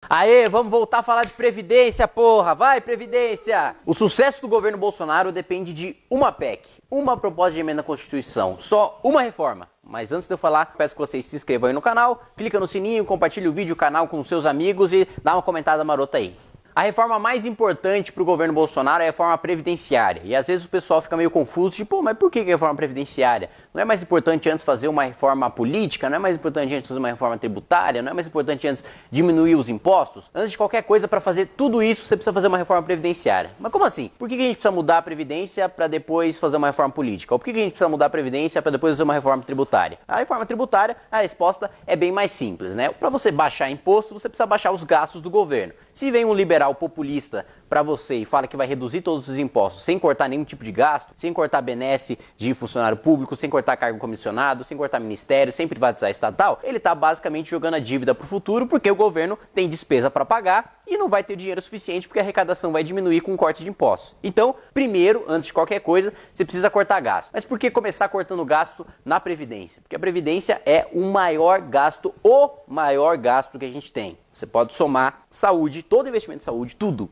Aê, vamos voltar a falar de Previdência, porra! Vai, Previdência! O sucesso do governo Bolsonaro depende de uma PEC, uma proposta de emenda à Constituição, só uma reforma. Mas antes de eu falar, peço que vocês se inscrevam aí no canal, clica no sininho, compartilhe o vídeo, o canal com seus amigos e dá uma comentada marota aí. A reforma mais importante para o governo Bolsonaro é a reforma previdenciária. E às vezes o pessoal fica meio confuso, tipo, mas por que a reforma previdenciária? Não é mais importante antes fazer uma reforma política? Não é mais importante antes fazer uma reforma tributária? Não é mais importante antes diminuir os impostos? Antes de qualquer coisa, para fazer tudo isso, você precisa fazer uma reforma previdenciária. Mas como assim? Por que a gente precisa mudar a Previdência para depois fazer uma reforma política? Ou por que a gente precisa mudar a Previdência para depois fazer uma reforma tributária? A reforma tributária, a resposta é bem mais simples, né? Para você baixar imposto, você precisa baixar os gastos do governo. Se vem um liberal populista para você e fala que vai reduzir todos os impostos sem cortar nenhum tipo de gasto, sem cortar benesse de funcionário público, sem cortar cargo comissionado, sem cortar ministério, sem privatizar estatal, ele está basicamente jogando a dívida para o futuro porque o governo tem despesa para pagar e não vai ter dinheiro suficiente porque a arrecadação vai diminuir com o corte de impostos. Então, primeiro, antes de qualquer coisa, você precisa cortar gasto. Mas por que começar cortando gasto na Previdência? Porque a Previdência é o maior gasto que a gente tem. Você pode somar saúde, todo investimento de saúde, tudo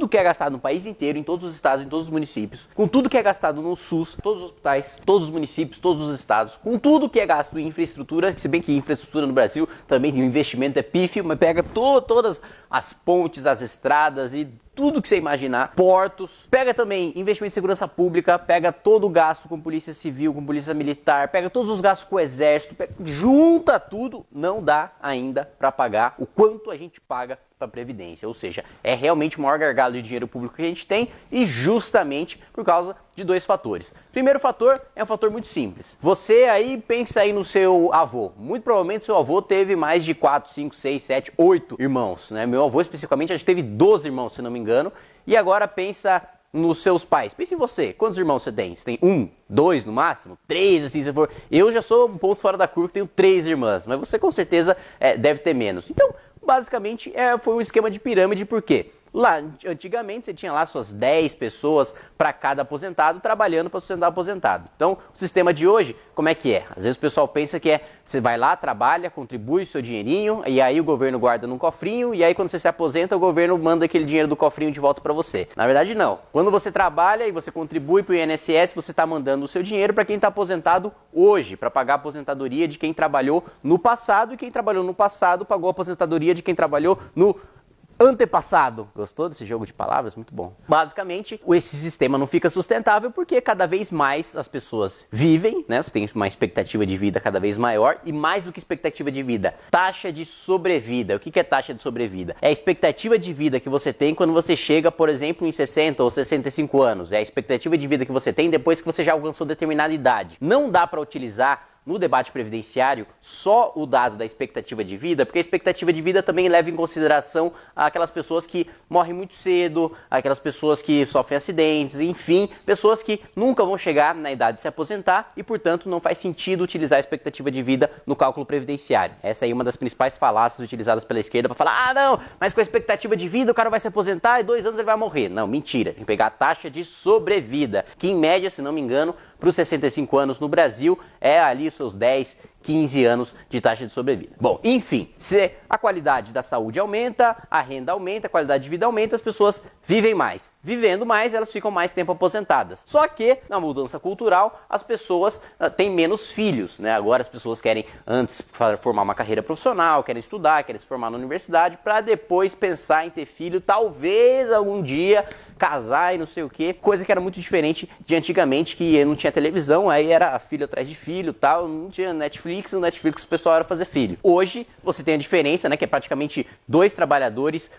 que é gastado no país inteiro, em todos os estados, em todos os municípios, com tudo que é gastado no SUS, todos os hospitais, todos os municípios, todos os estados, com tudo que é gasto em infraestrutura, se bem que infraestrutura no Brasil também o investimento é pífio, mas pega todas as pontes, as estradas e tudo que você imaginar, portos, pega também investimento em segurança pública, pega todo o gasto com polícia civil, com polícia militar, pega todos os gastos com o exército, junta tudo, não dá ainda para pagar o quanto a gente paga para a Previdência, ou seja, é realmente o maior gargalo de dinheiro público que a gente tem e justamente por causa de dois fatores. Primeiro fator é um fator muito simples. Você aí pensa aí no seu avô. Muito provavelmente seu avô teve mais de 4, 5, 6, 7, 8 irmãos, né? Meu avô especificamente acho que teve 12 irmãos, se não me engano. E agora pensa nos seus pais. Pense em você. Quantos irmãos você tem? Você tem 1, 2 no máximo? 3, assim, se for. Eu já sou um ponto fora da curva que tenho 3 irmãs, mas você com certeza deve ter menos. Então, basicamente, foi um esquema de pirâmide, por quê? Lá, antigamente, você tinha lá suas 10 pessoas para cada aposentado, trabalhando para sustentar o aposentado. Então, o sistema de hoje, como é que é? Às vezes o pessoal pensa que você vai lá, trabalha, contribui o seu dinheirinho, e aí o governo guarda num cofrinho, e aí quando você se aposenta, o governo manda aquele dinheiro do cofrinho de volta para você. Na verdade, não. Quando você trabalha e você contribui para o INSS, você está mandando o seu dinheiro para quem está aposentado hoje, para pagar a aposentadoria de quem trabalhou no passado, e quem trabalhou no passado pagou a aposentadoria de quem trabalhou no antepassado. Gostou desse jogo de palavras? Muito bom. Basicamente, esse sistema não fica sustentável porque cada vez mais as pessoas vivem, né? Você tem uma expectativa de vida cada vez maior e mais do que expectativa de vida, taxa de sobrevida. O que é taxa de sobrevida? É a expectativa de vida que você tem quando você chega, por exemplo, em 60 ou 65 anos. É a expectativa de vida que você tem depois que você já alcançou determinada idade. Não dá para utilizar no debate previdenciário só o dado da expectativa de vida, porque a expectativa de vida também leva em consideração aquelas pessoas que morrem muito cedo, aquelas pessoas que sofrem acidentes, enfim, pessoas que nunca vão chegar na idade de se aposentar e, portanto, não faz sentido utilizar a expectativa de vida no cálculo previdenciário. Essa aí é uma das principais falácias utilizadas pela esquerda para falar, não, mas com a expectativa de vida o cara vai se aposentar e 2 anos ele vai morrer. Não, mentira, tem que pegar a taxa de sobrevida, que em média, se não me engano, para os 65 anos no Brasil, é ali os seus 10, 15 anos de taxa de sobrevida. Bom, enfim, se a qualidade da saúde aumenta, a renda aumenta, a qualidade de vida aumenta, as pessoas vivem mais. Vivendo mais, elas ficam mais tempo aposentadas. Só que, na mudança cultural, as pessoas têm menos filhos, né? Agora as pessoas querem antes formar uma carreira profissional, querem estudar, querem se formar na universidade, para depois pensar em ter filho, talvez algum dia casar e não sei o que, coisa que era muito diferente de antigamente, que não tinha televisão, aí era filho atrás de filho, tal, não tinha Netflix, no Netflix o pessoal era fazer filho. Hoje você tem a diferença, né, que é praticamente 2 trabalhadores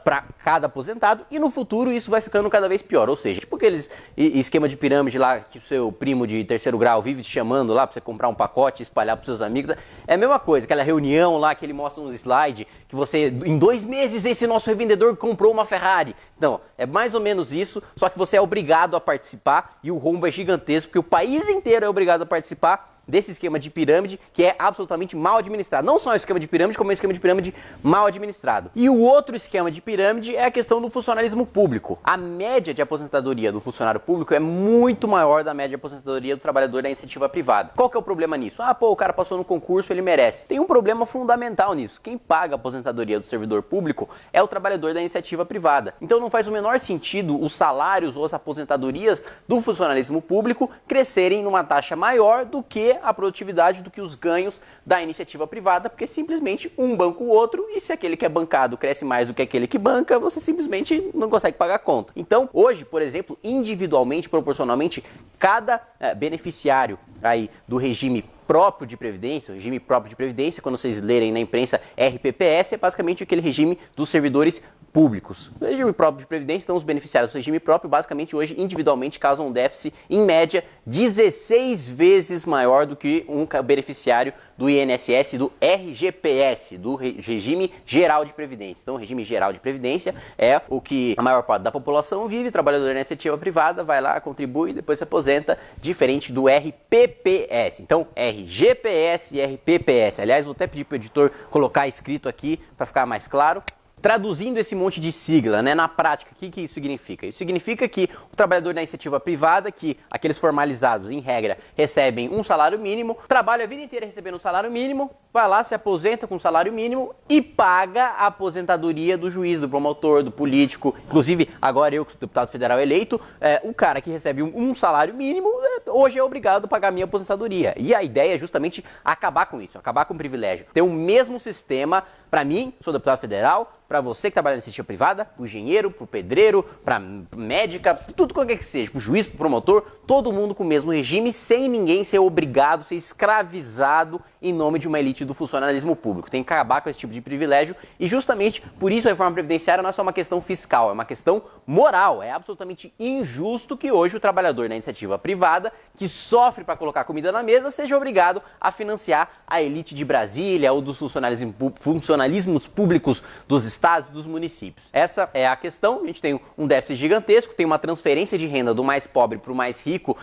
para cada aposentado, e no futuro isso vai ficando cada vez pior, ou seja, tipo aqueles esquema de pirâmide lá que o seu primo de 3º grau vive te chamando lá para você comprar um pacote e espalhar para seus amigos, é a mesma coisa, aquela reunião lá que ele mostra no slide, que você, em 2 meses esse nosso revendedor comprou uma Ferrari. Não, é mais ou menos isso, só que você é obrigado a participar e o rombo é gigantesco, porque o país inteiro é obrigado a participar desse esquema de pirâmide que é absolutamente mal administrado. Não só o esquema de pirâmide, como o esquema de pirâmide mal administrado. E o outro esquema de pirâmide é a questão do funcionalismo público. A média de aposentadoria do funcionário público é muito maior da média de aposentadoria do trabalhador da iniciativa privada. Qual que é o problema nisso? O cara passou no concurso, ele merece. Tem um problema fundamental nisso. Quem paga a aposentadoria do servidor público é o trabalhador da iniciativa privada. Então não faz o menor sentido os salários ou as aposentadorias do funcionalismo público crescerem numa taxa maior do que a produtividade, do que os ganhos da iniciativa privada, porque simplesmente um banca o outro, e se aquele que é bancado cresce mais do que aquele que banca, você simplesmente não consegue pagar a conta. Então, hoje, por exemplo, individualmente, proporcionalmente, cada beneficiário aí do regime próprio de previdência, o regime próprio de previdência, quando vocês lerem na imprensa RPPS, é basicamente aquele regime dos servidores públicos. O regime próprio de previdência, então os beneficiários do regime próprio, basicamente hoje, individualmente, causam um déficit, em média, 16 vezes maior do que um beneficiário do INSS, do RGPS, do Regime Geral de Previdência. Então, o Regime Geral de Previdência é o que a maior parte da população vive, trabalhador da iniciativa privada, vai lá, contribui e depois se aposenta, diferente do RPPS. Então, RGPS e RPPS. Aliás, vou até pedir para o editor colocar escrito aqui para ficar mais claro. Traduzindo esse monte de sigla, né, na prática, o que isso significa? Isso significa que o trabalhador da iniciativa privada, que aqueles formalizados, em regra, recebem um salário mínimo, trabalha a vida inteira recebendo um salário mínimo, vai lá, se aposenta com um salário mínimo e paga a aposentadoria do juiz, do promotor, do político. Inclusive, agora eu, que sou deputado federal eleito, o cara que recebe um salário mínimo, hoje é obrigado a pagar a minha aposentadoria. E a ideia é justamente acabar com isso, acabar com o privilégio. Ter o mesmo sistema, para mim, sou deputado federal, para você que trabalha na iniciativa privada, pro engenheiro, pro pedreiro, pra médica, tudo qualquer que seja, pro juiz, pro promotor, todo mundo com o mesmo regime, sem ninguém ser obrigado, ser escravizado em nome de uma elite do funcionalismo público. Tem que acabar com esse tipo de privilégio e justamente por isso a reforma previdenciária não é só uma questão fiscal, é uma questão moral. É absolutamente injusto que hoje o trabalhador da iniciativa privada, que sofre para colocar comida na mesa, seja obrigado a financiar a elite de Brasília ou dos funcionalismos públicos dos estados, dos municípios. Essa é a questão. A gente tem um déficit gigantesco, tem uma transferência de renda do mais pobre para o mais rico.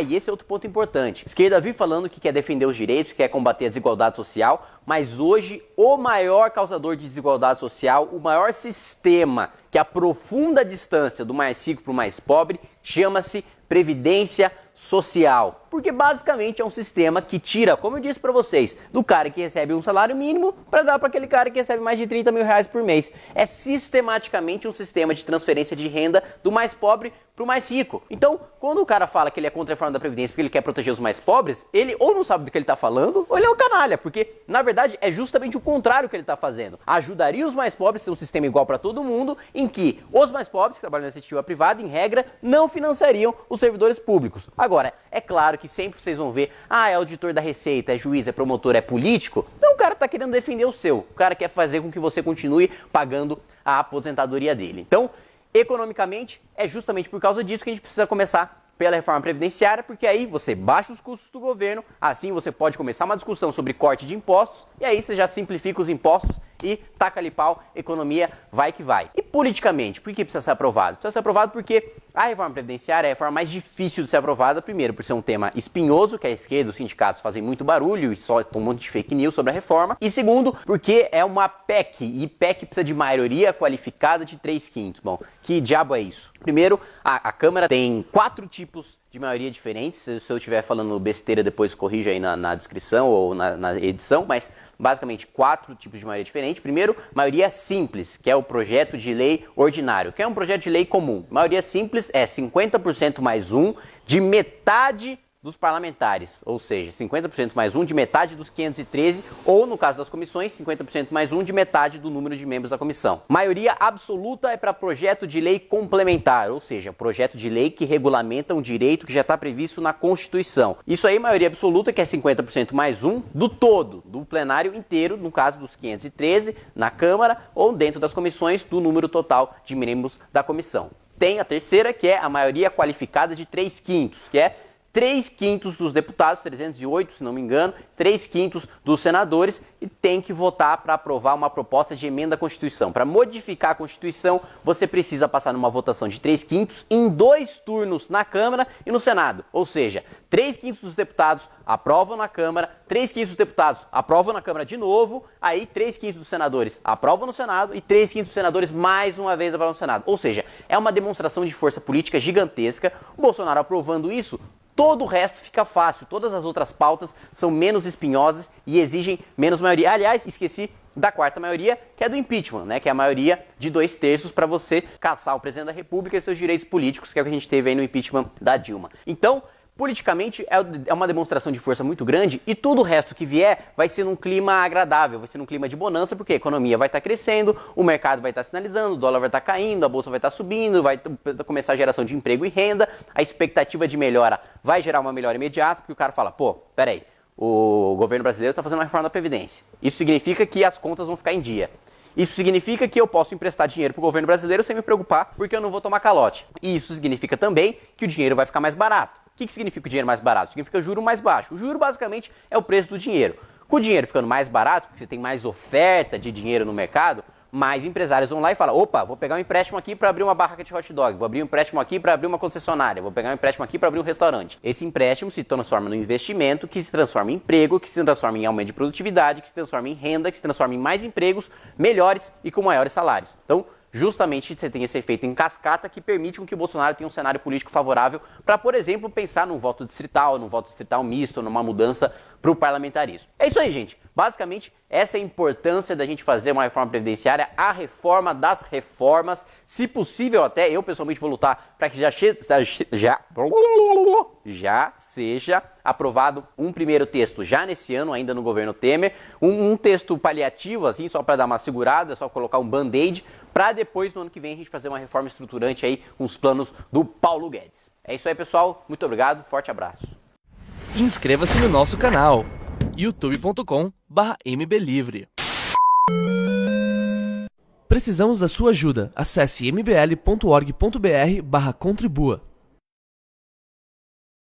E esse é outro ponto importante. A esquerda vive falando que quer defender os direitos, que quer combater a desigualdade social, mas hoje o maior causador de desigualdade social, o maior sistema que aprofunda a distância do mais rico para o mais pobre, chama-se Previdência Social. Porque basicamente é um sistema que tira, como eu disse para vocês, do cara que recebe um salário mínimo para dar para aquele cara que recebe mais de 30 mil reais por mês. É sistematicamente um sistema de transferência de renda do mais pobre para o mais rico. Então, quando o cara fala que ele é contra a reforma da Previdência porque ele quer proteger os mais pobres, ele ou não sabe do que ele está falando, ou ele é um canalha, porque na verdade é justamente o contrário que ele está fazendo. Ajudaria os mais pobres a ter um sistema igual para todo mundo, em que os mais pobres que trabalham na iniciativa privada, em regra, não financiariam os servidores públicos. Agora, é claro que sempre vocês vão ver, é auditor da Receita, é juiz, é promotor, é político, então o cara está querendo defender o seu. O cara quer fazer com que você continue pagando a aposentadoria dele. Então, economicamente, é justamente por causa disso que a gente precisa começar pela reforma previdenciária, porque aí você baixa os custos do governo, assim você pode começar uma discussão sobre corte de impostos, e aí você já simplifica os impostos e taca ali pau, economia vai que vai. E politicamente, por que precisa ser aprovado? Precisa ser aprovado porque a reforma previdenciária é a reforma mais difícil de ser aprovada, primeiro por ser um tema espinhoso, que a esquerda, os sindicatos fazem muito barulho e soltam um monte de fake news sobre a reforma, e segundo, porque é uma PEC, e PEC precisa de maioria qualificada de 3/5. Bom, que diabo é isso? Primeiro, a Câmara tem 4 tipos de maioria diferentes. Se eu estiver falando besteira, depois corrija aí na descrição ou na edição, mas basicamente 4 tipos de maioria diferentes. Primeiro, maioria simples, que é o projeto de lei ordinário, que é um projeto de lei comum. Maioria simples é 50% mais 1 de metade dos parlamentares, ou seja, 50% mais 1 de metade dos 513, ou no caso das comissões, 50% mais 1 de metade do número de membros da comissão. Maioria absoluta é para projeto de lei complementar, ou seja, projeto de lei que regulamenta um direito que já está previsto na Constituição. Isso aí, maioria absoluta, que é 50% mais 1 do todo, do plenário inteiro, no caso dos 513, na Câmara, ou dentro das comissões, do número total de membros da comissão. Tem a terceira, que é a maioria qualificada de 3/5, que é 3/5 dos deputados, 308, se não me engano, 3/5 dos senadores, e tem que votar para aprovar uma proposta de emenda à Constituição. Para modificar a Constituição, você precisa passar numa votação de 3/5 em 2 turnos na Câmara e no Senado. Ou seja, 3/5 dos deputados aprovam na Câmara, 3/5 dos deputados aprovam na Câmara de novo, aí 3/5 dos senadores aprovam no Senado e 3/5 dos senadores mais uma vez aprovam no Senado. Ou seja, é uma demonstração de força política gigantesca. O Bolsonaro aprovando isso, todo o resto fica fácil, todas as outras pautas são menos espinhosas e exigem menos maioria. Aliás, esqueci da quarta maioria, que é do impeachment, né? Que é a maioria de 2/3 para você caçar o presidente da República e seus direitos políticos, que é o que a gente teve aí no impeachment da Dilma. Então, politicamente é uma demonstração de força muito grande e tudo o resto que vier vai ser num clima agradável, vai ser num clima de bonança, porque a economia vai estar crescendo, o mercado vai estar sinalizando, o dólar vai estar caindo, a bolsa vai estar subindo, vai começar a geração de emprego e renda, a expectativa de melhora vai gerar uma melhora imediata, porque o cara fala, pô, peraí, o governo brasileiro está fazendo uma reforma da Previdência. Isso significa que as contas vão ficar em dia. Isso significa que eu posso emprestar dinheiro para o governo brasileiro sem me preocupar, porque eu não vou tomar calote. E isso significa também que o dinheiro vai ficar mais barato. O que significa o dinheiro mais barato? Significa o juro mais baixo. O juro, basicamente, é o preço do dinheiro. Com o dinheiro ficando mais barato, porque você tem mais oferta de dinheiro no mercado, mais empresários vão lá e falam, opa, vou pegar um empréstimo aqui para abrir uma barraca de hot dog, vou abrir um empréstimo aqui para abrir uma concessionária, vou pegar um empréstimo aqui para abrir um restaurante. Esse empréstimo se transforma no investimento, que se transforma em emprego, que se transforma em aumento de produtividade, que se transforma em renda, que se transforma em mais empregos, melhores e com maiores salários. Então, justamente você tem esse efeito em cascata que permite com que o Bolsonaro tenha um cenário político favorável para, por exemplo, pensar num voto distrital misto, numa mudança para o parlamentarismo. É isso aí, gente. Basicamente, essa é a importância da gente fazer uma reforma previdenciária, a reforma das reformas. Se possível, até eu pessoalmente vou lutar para que já seja aprovado um primeiro texto já nesse ano, ainda no governo Temer, um texto paliativo, assim, só para dar uma segurada, só colocar um band-aid, para depois, no ano que vem, a gente fazer uma reforma estruturante aí com os planos do Paulo Guedes. É isso aí, pessoal. Muito obrigado. Forte abraço. Inscreva-se no nosso canal youtube.com/mblivre. Precisamos da sua ajuda. Acesse mbl.org.br/contribua.